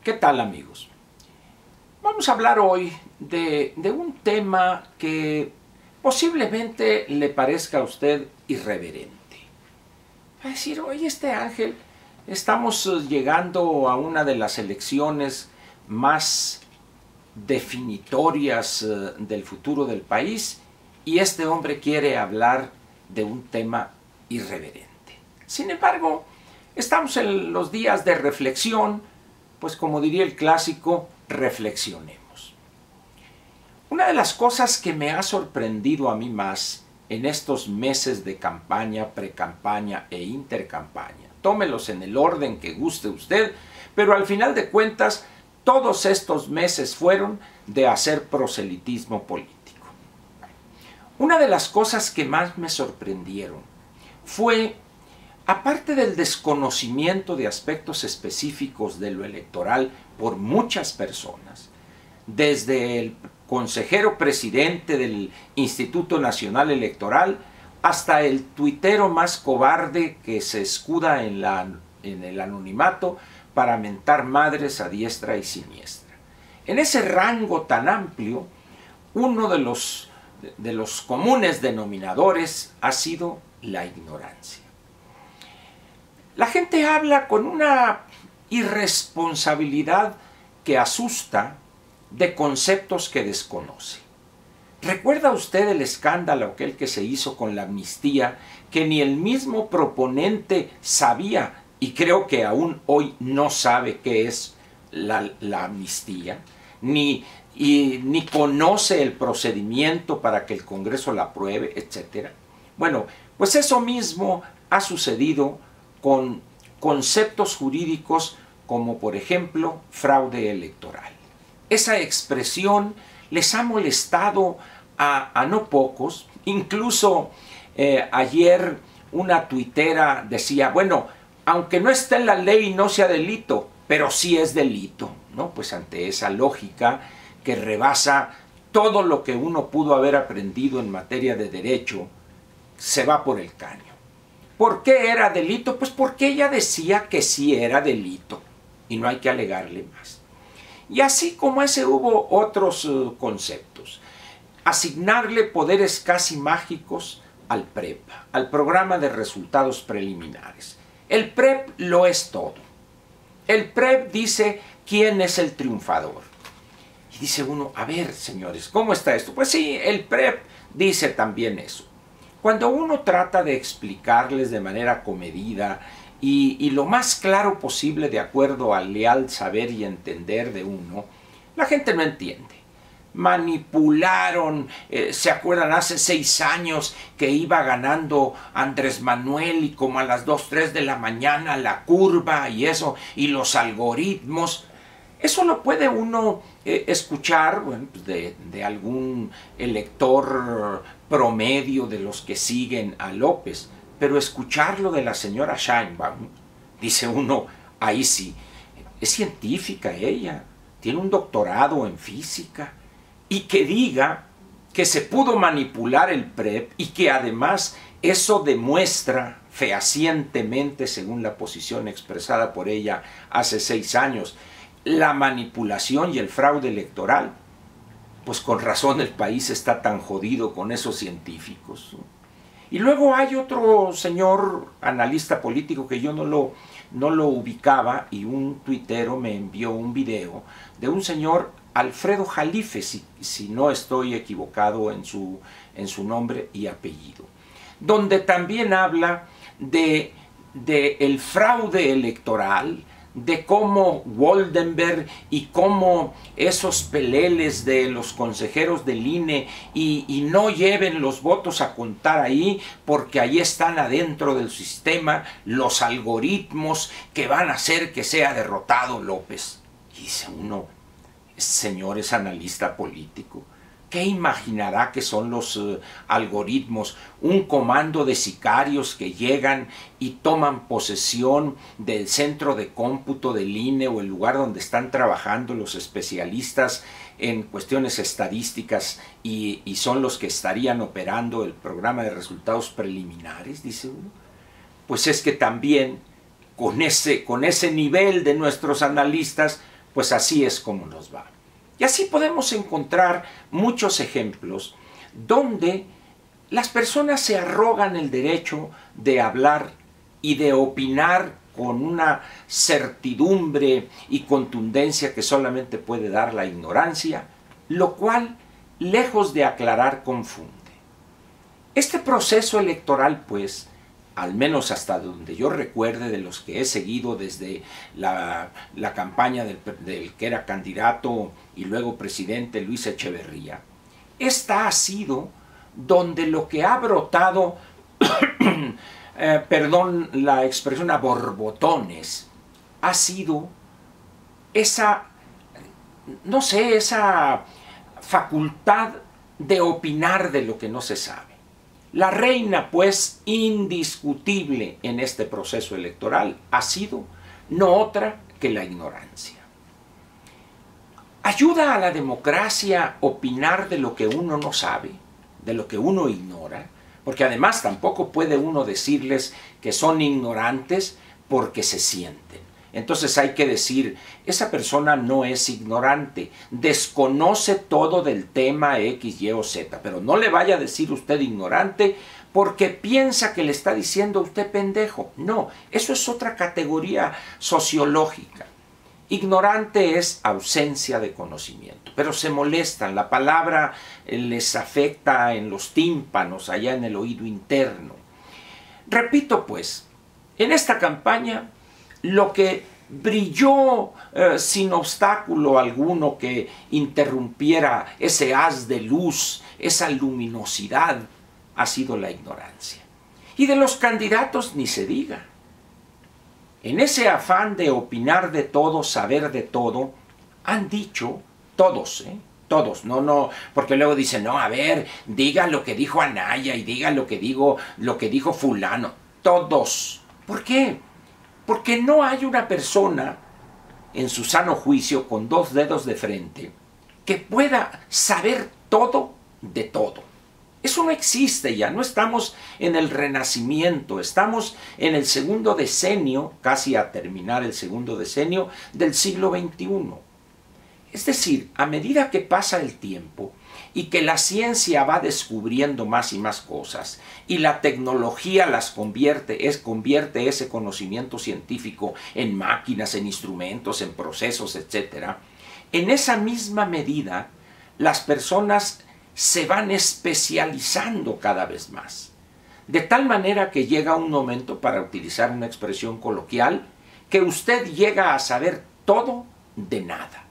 ¿Qué tal, amigos? Vamos a hablar hoy de un tema que posiblemente le parezca a usted irreverente. Va a decir, oye, Ángel, estamos llegando a una de las elecciones más definitorias del futuro del país y este hombre quiere hablar de un tema irreverente. Sin embargo, estamos en los días de reflexión, pues como diría el clásico, reflexionemos. Una de las cosas que me ha sorprendido a mí más en estos meses de campaña, precampaña e intercampaña, tómelos en el orden que guste usted, pero al final de cuentas, todos estos meses fueron de hacer proselitismo político. Una de las cosas que más me sorprendieron fue, aparte del desconocimiento de aspectos específicos de lo electoral por muchas personas, desde el consejero presidente del Instituto Nacional Electoral hasta el tuitero más cobarde que se escuda en el anonimato para mentar madres a diestra y siniestra. En ese rango tan amplio, uno de los comunes denominadores ha sido la ignorancia. La gente habla con una irresponsabilidad que asusta de conceptos que desconoce. ¿Recuerda usted el escándalo aquel que se hizo con la amnistía, que ni el mismo proponente sabía y creo que aún hoy no sabe qué es la amnistía, ni conoce el procedimiento para que el Congreso la apruebe, etcétera? Bueno, pues eso mismo ha sucedido con conceptos jurídicos como, por ejemplo, fraude electoral. Esa expresión les ha molestado a no pocos. Incluso ayer una tuitera decía, bueno, aunque no esté en la ley no sea delito, pero sí es delito, ¿no? Pues ante esa lógica que rebasa todo lo que uno pudo haber aprendido en materia de derecho, se va por el caño. ¿Por qué era delito? Pues porque ella decía que sí era delito y no hay que alegarle más. Y así como ese hubo otros conceptos. Asignarle poderes casi mágicos al PREP, al programa de resultados preliminares. El PREP lo es todo. El PREP dice quién es el triunfador. Y dice uno, a ver, señores, ¿cómo está esto? Pues sí, el PREP dice también eso. Cuando uno trata de explicarles de manera comedida y lo más claro posible de acuerdo al leal saber y entender de uno, la gente no entiende. Manipularon, ¿se acuerdan? Hace 6 años que iba ganando Andrés Manuel y como a las 2, 3 de la mañana la curva y eso, y los algoritmos. Eso lo puede uno escuchar, bueno, pues de algún elector promedio de los que siguen a López, pero escucharlo de la señora Sheinbaum, dice uno, ahí sí, es científica ella, tiene un doctorado en física, y que diga que se pudo manipular el PREP y que además eso demuestra fehacientemente, según la posición expresada por ella hace 6 años, la manipulación y el fraude electoral, pues con razón el país está tan jodido con esos científicos. Y luego hay otro señor analista político que yo no lo ubicaba, y un tuitero me envió un video de un señor Alfredo Jalife, si no estoy equivocado en su nombre y apellido, donde también habla de el fraude electoral, de cómo Woldenberg y cómo esos peleles de los consejeros del INE y no lleven los votos a contar ahí porque ahí están adentro del sistema los algoritmos que van a hacer que sea derrotado López. Y dice uno, señor es analista político, ¿qué imaginará que son los algoritmos? Un comando de sicarios que llegan y toman posesión del centro de cómputo del INE o el lugar donde están trabajando los especialistas en cuestiones estadísticas y son los que estarían operando el programa de resultados preliminares, dice uno. Pues es que también con ese nivel de nuestros analistas pues así es como nos va. Y así podemos encontrar muchos ejemplos donde las personas se arrogan el derecho de hablar y de opinar con una certidumbre y contundencia que solamente puede dar la ignorancia, lo cual, lejos de aclarar, confunde. Este proceso electoral, pues, al menos hasta donde yo recuerde de los que he seguido desde la campaña del que era candidato y luego presidente Luis Echeverría, esta ha sido donde lo que ha brotado, perdón la expresión, a borbotones, ha sido esa, no sé, esa facultad de opinar de lo que no se sabe. La reina, pues, indiscutible en este proceso electoral ha sido no otra que la ignorancia. ¿Ayuda a la democracia opinar de lo que uno no sabe, de lo que uno ignora? Porque además tampoco puede uno decirles que son ignorantes porque se sienten. Entonces hay que decir, esa persona no es ignorante, desconoce todo del tema X, Y o Z, pero no le vaya a decir usted ignorante porque piensa que le está diciendo usted pendejo. No, eso es otra categoría sociológica. Ignorante es ausencia de conocimiento, pero se molestan, la palabra les afecta en los tímpanos, allá en el oído interno. Repito pues, en esta campaña lo que brilló sin obstáculo alguno que interrumpiera ese haz de luz, esa luminosidad, ha sido la ignorancia. Y de los candidatos ni se diga. En ese afán de opinar de todo, saber de todo, han dicho todos, todos, no, porque luego dicen, no, a ver, diga lo que dijo Anaya y diga lo que dijo fulano, todos. ¿Por qué? Porque no hay una persona en su sano juicio con dos dedos de frente que pueda saber todo de todo. Eso no existe ya, no estamos en el Renacimiento, estamos en el segundo decenio, casi a terminar el segundo decenio del siglo XXI. Es decir, a medida que pasa el tiempo y que la ciencia va descubriendo más y más cosas y la tecnología convierte ese conocimiento científico en máquinas, en instrumentos, en procesos, etc. En esa misma medida, las personas se van especializando cada vez más. De tal manera que llega un momento, para utilizar una expresión coloquial, que usted llega a saber todo de nada.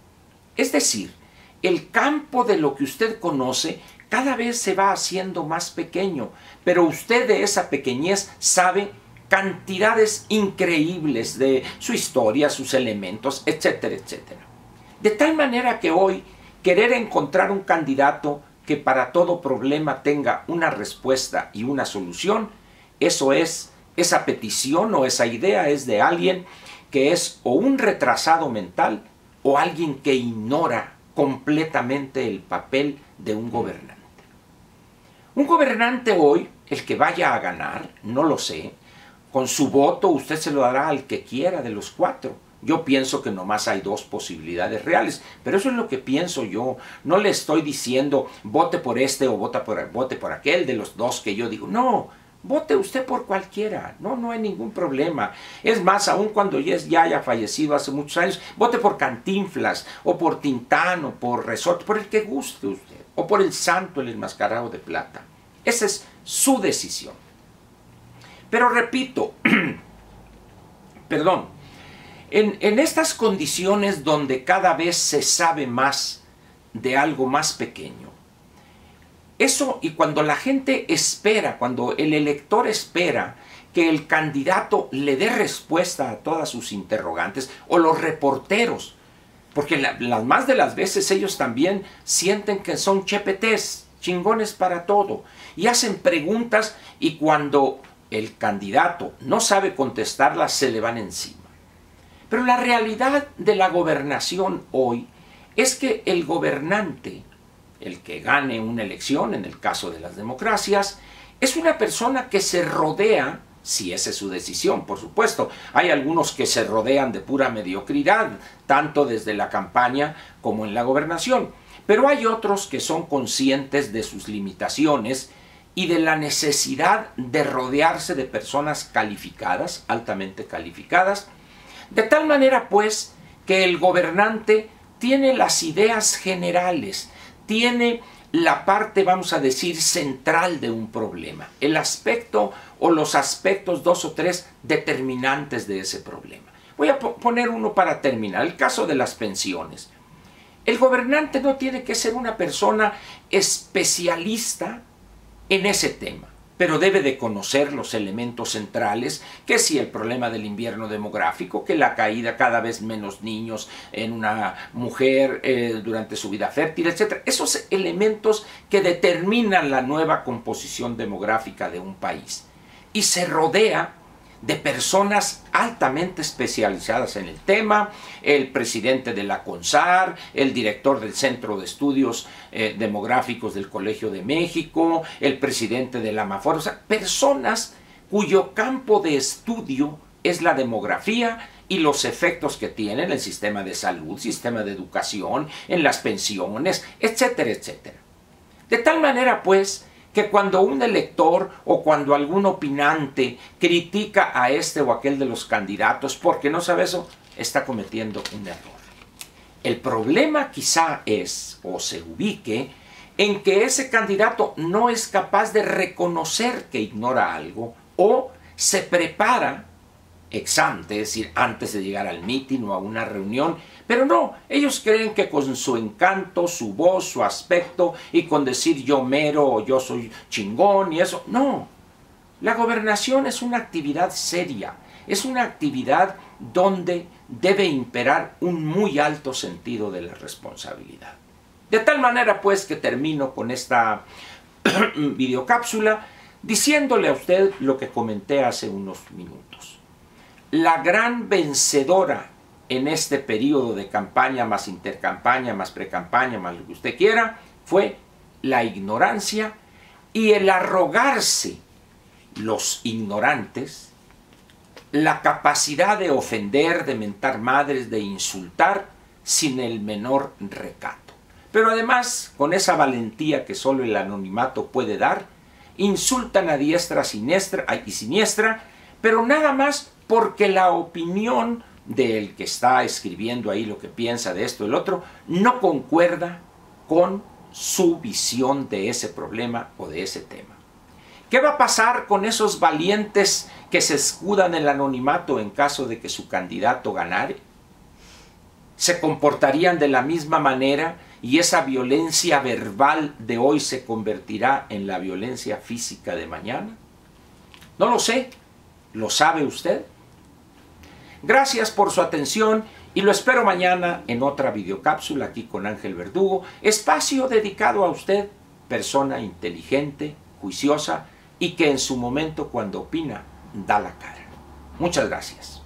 Es decir, el campo de lo que usted conoce cada vez se va haciendo más pequeño, pero usted de esa pequeñez sabe cantidades increíbles de su historia, sus elementos, etcétera, etcétera. De tal manera que hoy querer encontrar un candidato que para todo problema tenga una respuesta y una solución, esa petición o esa idea es de alguien que es o un retrasado mental o alguien que ignora completamente el papel de un gobernante. Un gobernante hoy, el que vaya a ganar, no lo sé, con su voto usted se lo dará al que quiera de los cuatro. Yo pienso que nomás hay dos posibilidades reales, pero eso es lo que pienso yo. No le estoy diciendo vote por este o vote por aquel de los dos que yo digo. No, vote usted por cualquiera. No hay ningún problema. Es más, aun cuando ya haya fallecido hace muchos años, vote por Cantinflas o por Tintán o por Resorte, por el que guste usted, o por el Santo, el enmascarado de plata. Esa es su decisión. Pero repito, perdón, en estas condiciones donde cada vez se sabe más de algo más pequeño, eso, y cuando la gente espera, cuando el elector espera que el candidato le dé respuesta a todas sus interrogantes, o los reporteros, porque las más de las veces ellos también sienten que son chepetés, chingones para todo, y hacen preguntas, y cuando el candidato no sabe contestarlas, se le van encima. Pero la realidad de la gobernación hoy es que el gobernante, el que gane una elección, en el caso de las democracias, es una persona que se rodea si esa es su decisión, por supuesto. Hay algunos que se rodean de pura mediocridad, tanto desde la campaña como en la gobernación. Pero hay otros que son conscientes de sus limitaciones y de la necesidad de rodearse de personas calificadas, altamente calificadas, de tal manera pues que el gobernante tiene las ideas generales, tiene la parte, vamos a decir, central de un problema, el aspecto o los aspectos 2 o 3 determinantes de ese problema. Voy a poner uno para terminar, el caso de las pensiones. El gobernante no tiene que ser una persona especialista en ese tema, pero debe de conocer los elementos centrales, que si el problema del invierno demográfico, que la caída cada vez menos niños en una mujer durante su vida fértil, etc. Esos elementos que determinan la nueva composición demográfica de un país. Y se rodea de personas altamente especializadas en el tema, el presidente de la CONSAR, el director del Centro de Estudios Demográficos del Colegio de México, el presidente de la AMAFOR, o sea, personas cuyo campo de estudio es la demografía y los efectos que tiene en el sistema de salud, sistema de educación, en las pensiones, etcétera, etcétera. De tal manera, pues, que cuando un elector o cuando algún opinante critica a este o aquel de los candidatos porque no sabe eso, está cometiendo un error. El problema quizá es, o se ubique, en que ese candidato no es capaz de reconocer que ignora algo o se prepara ex ante, es decir, antes de llegar al mitin o a una reunión, pero no, ellos creen que con su encanto, su voz, su aspecto y con decir yo mero o yo soy chingón y eso, no. La gobernación es una actividad seria, es una actividad donde debe imperar un muy alto sentido de la responsabilidad. De tal manera pues que termino con esta videocápsula diciéndole a usted lo que comenté hace unos minutos. La gran vencedora en este periodo de campaña, más intercampaña, más precampaña, más lo que usted quiera, fue la ignorancia y el arrogarse los ignorantes la capacidad de ofender, de mentar madres, de insultar sin el menor recato. Pero además, con esa valentía que solo el anonimato puede dar, insultan a diestra y siniestra, pero nada más porque la opinión del que está escribiendo ahí lo que piensa de esto y el otro no concuerda con su visión de ese problema o de ese tema. ¿Qué va a pasar con esos valientes que se escudan en el anonimato en caso de que su candidato ganare? ¿Se comportarían de la misma manera y esa violencia verbal de hoy se convertirá en la violencia física de mañana? No lo sé. ¿Lo sabe usted? Gracias por su atención y lo espero mañana en otra videocápsula aquí con Ángel Verdugo, espacio dedicado a usted, persona inteligente, juiciosa y que en su momento cuando opina da la cara. Muchas gracias.